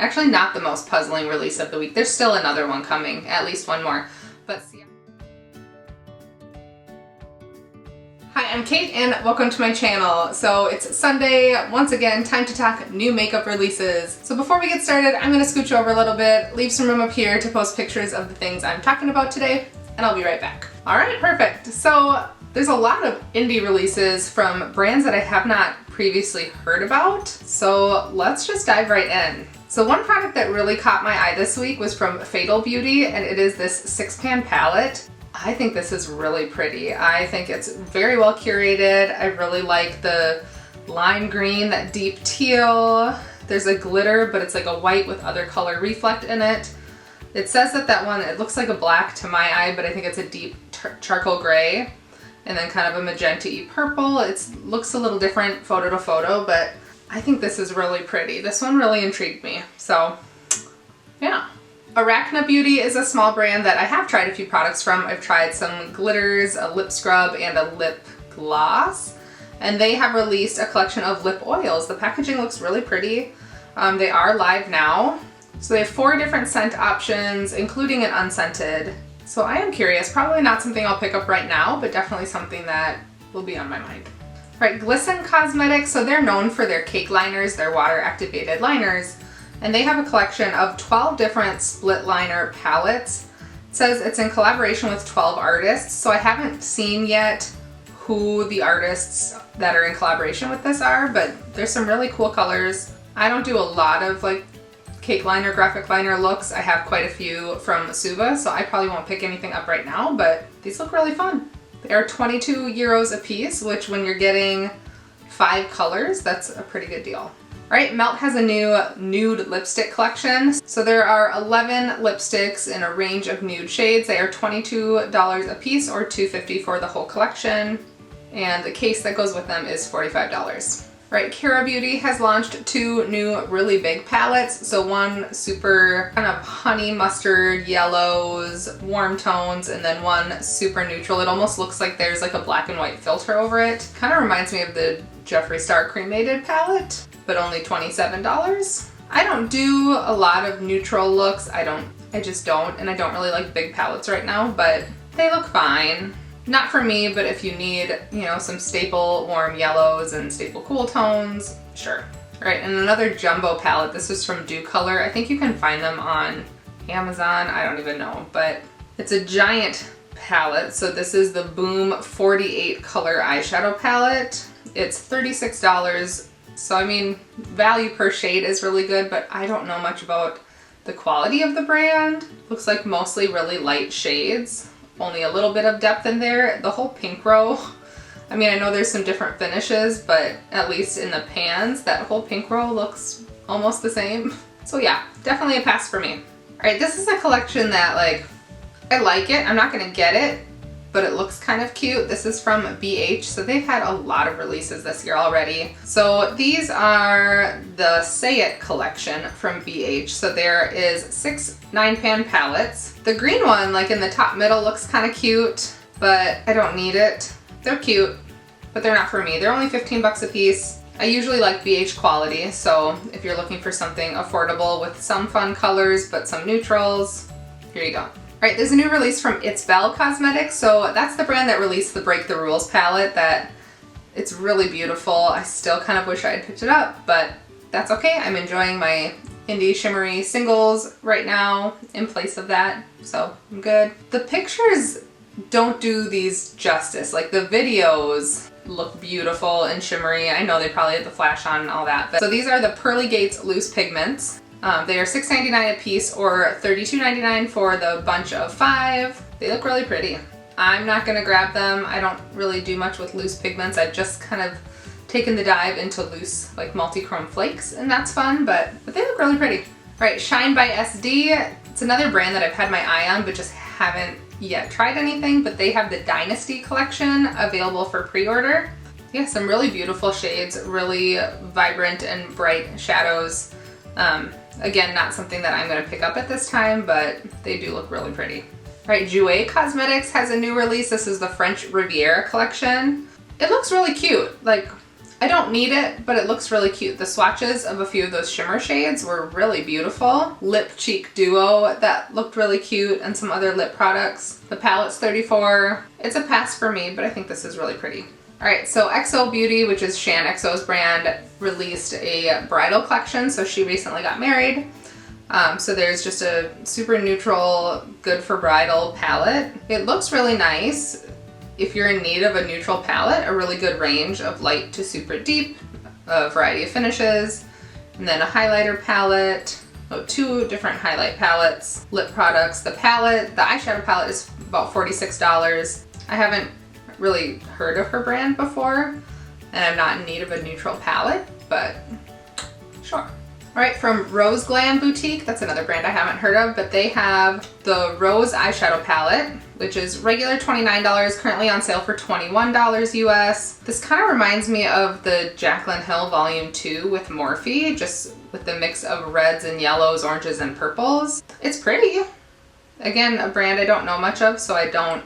Actually not the most puzzling release of the week. There's still another one coming, at least one more. But see. Hi, I'm Kate and welcome to my channel. So it's Sunday, once again, time to talk new makeup releases. So before we get started, I'm gonna scooch over a little bit, leave some room up here to post pictures of the things I'm talking about today, and I'll be right back. All right, perfect. So there's a lot of indie releases from brands that I have not previously heard about. So let's just dive right in. So one product that really caught my eye this week was from Fatal Beauty, and it is this 6-pan palette. I think this is really pretty. I think it's very well curated. I really like the lime green, that deep teal. There's a glitter, but it's like a white with other color reflect in it. It says that one, it looks like a black to my eye, but I think it's a deep charcoal gray. And then kind of a magenta-y purple. It looks a little different photo to photo, but I think this is really pretty. This one really intrigued me, so yeah. Arachna Beauty is a small brand that I have tried a few products from. I've tried some glitters, a lip scrub, and a lip gloss. And they have released a collection of lip oils. The packaging looks really pretty. They are live now. So they have 4 different scent options, including an unscented. So I am curious, probably not something I'll pick up right now, but definitely something that will be on my mind. All right, Glsen Cosmetics, so they're known for their cake liners, their water activated liners, and they have a collection of 12 different split liner palettes. It says it's in collaboration with 12 artists, so I haven't seen yet who the artists that are in collaboration with this are, but there's some really cool colors. I don't do a lot of like cake liner, graphic liner looks. I have quite a few from Suva, so I probably won't pick anything up right now, but these look really fun. They are 22 euros a piece, which when you're getting 5 colors, that's a pretty good deal. All right, Melt has a new nude lipstick collection. So there are 11 lipsticks in a range of nude shades. They are $22 a piece or $2.50 for the whole collection. And the case that goes with them is $45. Right, Kara Beauty has launched 2 new really big palettes. So one super kind of honey mustard yellows, warm tones, and then one super neutral. It almost looks like there's like a black and white filter over it. Kind of reminds me of the Jeffree Star Cremated palette, but only $27. I don't do a lot of neutral looks. I just don't, and I don't really like big palettes right now, but they look fine. Not for me, but if you need, you know, some staple warm yellows and staple cool tones, sure. All right, and another jumbo palette. This is from Do Color. I think you can find them on Amazon. I don't even know, but it's a giant palette. So this is the Boom 48 color eyeshadow palette. It's $36. So I mean, value per shade is really good, but I don't know much about the quality of the brand. Looks like mostly really light shades. Only a little bit of depth in there. The whole pink row, I mean, I know there's some different finishes, but at least in the pans, that whole pink row looks almost the same. So yeah, definitely a pass for me. All right, this is a collection that I like it. I'm not gonna get it, but it looks kind of cute. This is from BH, so they've had a lot of releases this year already. So these are the Say It collection from BH. So there is 6 9-pan palettes. The green one, like in the top middle, looks kind of cute, but I don't need it. They're cute, but they're not for me. They're only 15 bucks a piece. I usually like BH quality, so if you're looking for something affordable with some fun colors, but some neutrals, here you go. All right, there's a new release from It's Belle Cosmetics. So that's the brand that released the Break the Rules palette. It's really beautiful. I still kind of wish I had picked it up, but that's okay. I'm enjoying my indie shimmery singles right now in place of that, so I'm good. The pictures don't do these justice. Like the videos look beautiful and shimmery. I know they probably had the flash on and all that, but so these are the Pearly Gates loose pigments. They are $6.99 a piece or $32.99 for the bunch of 5. They look really pretty. I'm not gonna grab them. I don't really do much with loose pigments. I've just kind of taken the dive into loose like multi-chrome flakes, and that's fun, but they look really pretty. All right, Shine by SD. It's another brand that I've had my eye on, but just haven't yet tried anything, but they have the Dynasty collection available for pre-order. Yeah, some really beautiful shades, really vibrant and bright shadows. Again, not something that I'm gonna pick up at this time, but they do look really pretty. All right, Jouer Cosmetics has a new release. This is the French Riviera collection. It looks really cute. Like, I don't need it, but it looks really cute. The swatches of a few of those shimmer shades were really beautiful. Lip cheek duo, that looked really cute, and some other lip products. The palette's $34. It's a pass for me, but I think this is really pretty. Alright, so XO Beauty, which is Shan XO's brand, released a bridal collection, so she recently got married. So there's just a super neutral, good for bridal palette. It looks really nice. If you're in need of a neutral palette, a really good range of light to super deep, a variety of finishes, and then a highlighter palette, two different highlight palettes, lip products. The eyeshadow palette is about $46. I haven't really heard of her brand before, and I'm not in need of a neutral palette, but sure. Alright, from Rose Glam Boutique, that's another brand I haven't heard of, but they have the Rose eyeshadow palette, which is regular $29, currently on sale for $21 US. This kind of reminds me of the Jaclyn Hill Volume 2 with Morphe, just with the mix of reds and yellows, oranges, and purples. It's pretty. Again, a brand I don't know much of, so I don't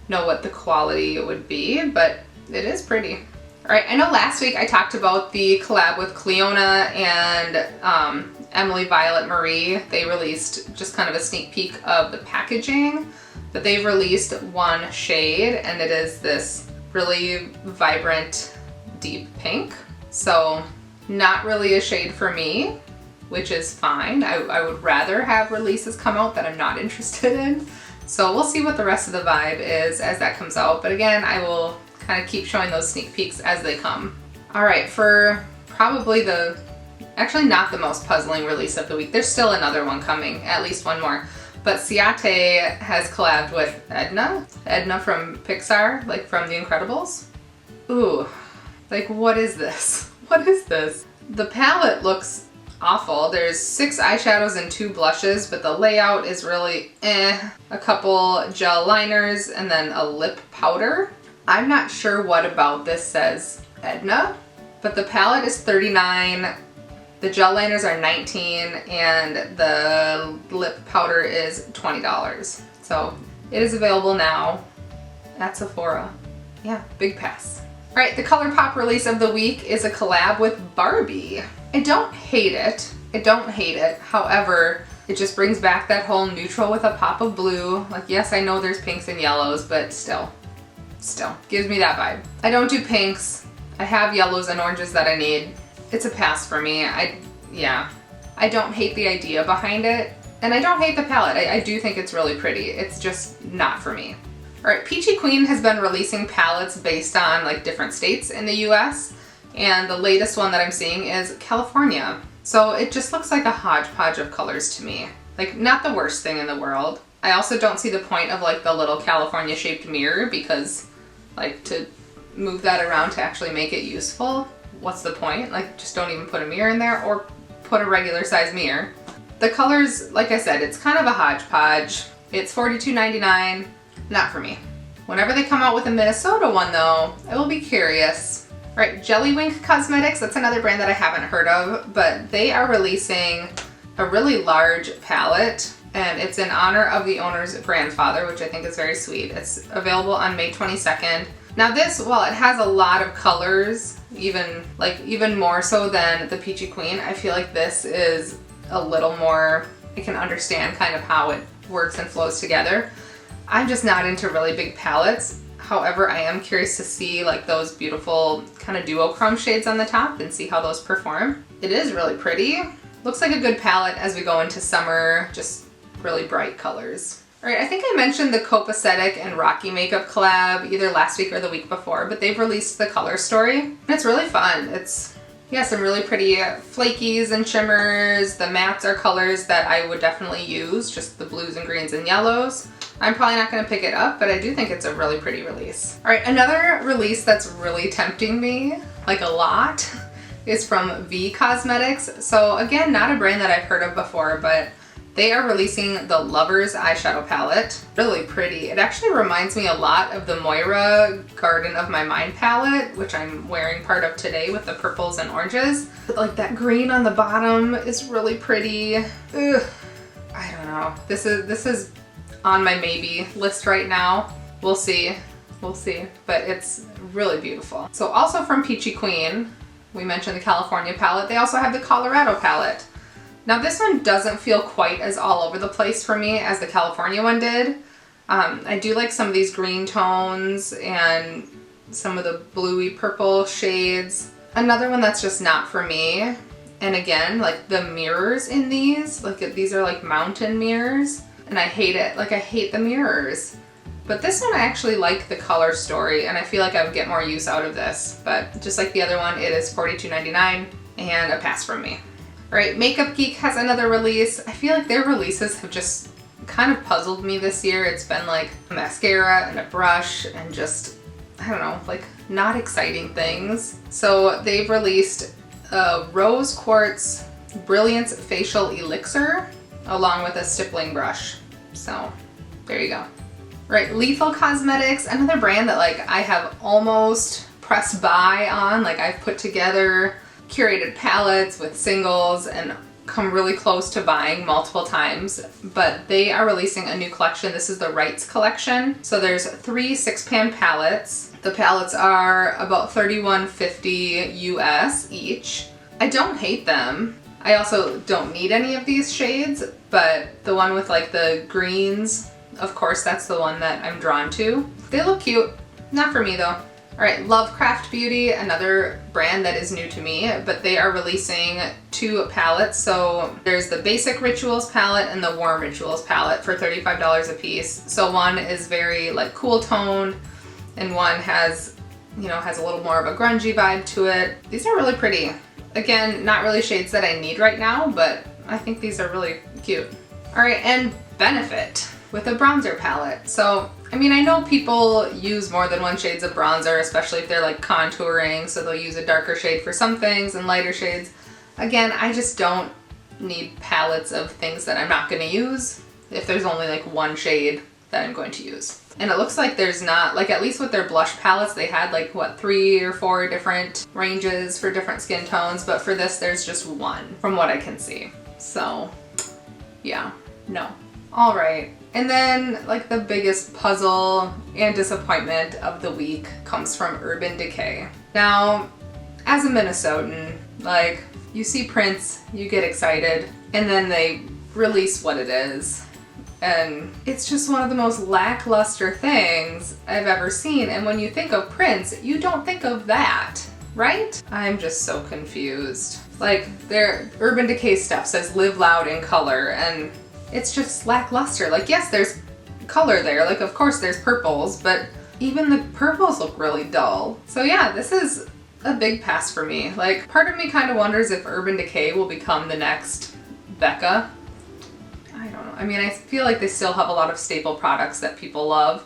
know what the quality would be, but it is pretty. Alright, I know last week I talked about the collab with Cleona and Emily Violet Marie. They released just kind of a sneak peek of the packaging, but they've released one shade, and it is this really vibrant deep pink. So not really a shade for me, which is fine. I would rather have releases come out that I'm not interested in. So we'll see what the rest of the vibe is as that comes out. But again, I will kind of keep showing those sneak peeks as they come. Alright, for probably actually not the most puzzling release of the week. There's still another one coming, at least one more. But Ciate has collabed with Edna. Edna from Pixar, like from The Incredibles. Ooh, like what is this? What is this? The palette looks awful. There's 6 eyeshadows and 2 blushes, but the layout is really eh. A couple gel liners and then a lip powder. I'm not sure what about this says Edna, but the palette is $39, the gel liners are $19, and the lip powder is $20. So it is available now at Sephora. Yeah, big pass. Alright, the Colourpop release of the week is a collab with Barbie. I don't hate it. I don't hate it. However, it just brings back that whole neutral with a pop of blue. Like, yes, I know there's pinks and yellows, but still gives me that vibe. I don't do pinks. I have yellows and oranges that I need. It's a pass for me. I don't hate the idea behind it, and I don't hate the palette. I do think it's really pretty. It's just not for me. Alright, Peachy Queen has been releasing palettes based on like different states in the US, and the latest one that I'm seeing is California. So it just looks like a hodgepodge of colors to me. Like, not the worst thing in the world. I also don't see the point of like the little California shaped mirror, because like to move that around to actually make it useful, what's the point? Like, just don't even put a mirror in there, or put a regular size mirror. The colors, like I said, it's kind of a hodgepodge. It's $42.99, not for me. Whenever they come out with a Minnesota one though, I will be curious. Alright, Jouer Cosmetics, that's another brand that I haven't heard of, but they are releasing a really large palette, and it's in honor of the owner's grandfather, which I think is very sweet. It's available on May 22nd. Now this, while it has a lot of colors, even more so than the Peachy Queen, I feel like this is a little more, I can understand kind of how it works and flows together. I'm just not into really big palettes. However, I am curious to see like those beautiful kind of duochrome shades on the top and see how those perform. It is really pretty. Looks like a good palette as we go into summer, just really bright colors. Alright, I think I mentioned the Copacetic and Rocky Makeup collab either last week or the week before, but they've released the Color Story, and it's really fun. It's, yeah, some really pretty flakies and shimmers. The mattes are colors that I would definitely use, just the blues and greens and yellows. I'm probably not going to pick it up, but I do think it's a really pretty release. Alright, another release that's really tempting me, like a lot, is from V Cosmetics. So again, not a brand that I've heard of before, but they are releasing the Lovers eyeshadow palette. Really pretty. It actually reminds me a lot of the Moira Garden of My Mind palette, which I'm wearing part of today with the purples and oranges. But like that green on the bottom is really pretty. Ugh, I don't know. This is on my maybe list right now. We'll see. we'll see, but it's really beautiful. So also from Peachy Queen, we mentioned the California palette, they also have the Colorado palette. Now this one doesn't feel quite as all over the place for me as the California one did. I do like some of these green tones and some of the bluey purple shades. Another one that's just not for me, and again, like the mirrors in these, like these are like mountain mirrors, and I hate it. Like I hate the mirrors. But this one I actually like the color story, and I feel like I would get more use out of this. But just like the other one, it is $42.99 and a pass from me. All right, Makeup Geek has another release. I feel like their releases have just kind of puzzled me this year. It's been like a mascara and a brush and just, I don't know, like not exciting things. So they've released a Rose Quartz Brilliance Facial Elixir along with a stippling brush. So there you go. Right, Lethal Cosmetics, another brand that like I have almost pressed buy on. Like I've put together curated palettes with singles and come really close to buying multiple times, but they are releasing a new collection. This is the Rights collection. So there's 3 6-pan palettes. The palettes are about $31.50 US each. I don't hate them. I also don't need any of these shades, but the one with like the greens, of course, that's the one that I'm drawn to. They look cute. Not for me though. Alright, Lovecraft Beauty, another brand that is new to me, but they are releasing 2 palettes. So there's the Basic Rituals palette and the Warm Rituals palette for $35 a piece. So one is very like cool toned and one has, you know, has a little more of a grungy vibe to it. These are really pretty. Again, not really shades that I need right now, but I think these are really cute. Alright, and Benefit with a bronzer palette. So, I mean, I know people use more than one shades of bronzer, especially if they're like contouring, so they'll use a darker shade for some things and lighter shades. Again, I just don't need palettes of things that I'm not gonna use if there's only like one shade that I'm going to use. And it looks like there's not, like at least with their blush palettes, they had like what, 3 or 4 different ranges for different skin tones, but for this there's just one from what I can see. So yeah, no. All right. And then like the biggest puzzle and disappointment of the week comes from Urban Decay. Now, as a Minnesotan, like you see prints, you get excited, and then they release what it is. And it's just one of the most lackluster things I've ever seen. And when you think of prints, you don't think of that, right? I'm just so confused. Like their Urban Decay stuff says live loud in color, and it's just lackluster. Like yes, there's color there, like of course there's purples, but even the purples look really dull. So yeah, this is a big pass for me. Like part of me kind of wonders if Urban Decay will become the next Becca. I don't know. I mean, I feel like they still have a lot of staple products that people love,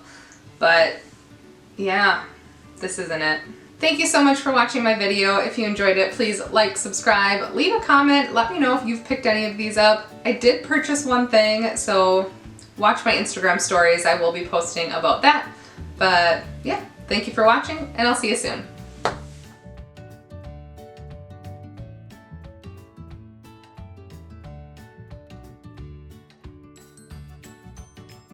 but yeah, this isn't it. Thank you so much for watching my video. If you enjoyed it, please like, subscribe, leave a comment, let me know if you've picked any of these up. I did purchase one thing, so watch my Instagram stories. I will be posting about that. But yeah, thank you for watching, and I'll see you soon.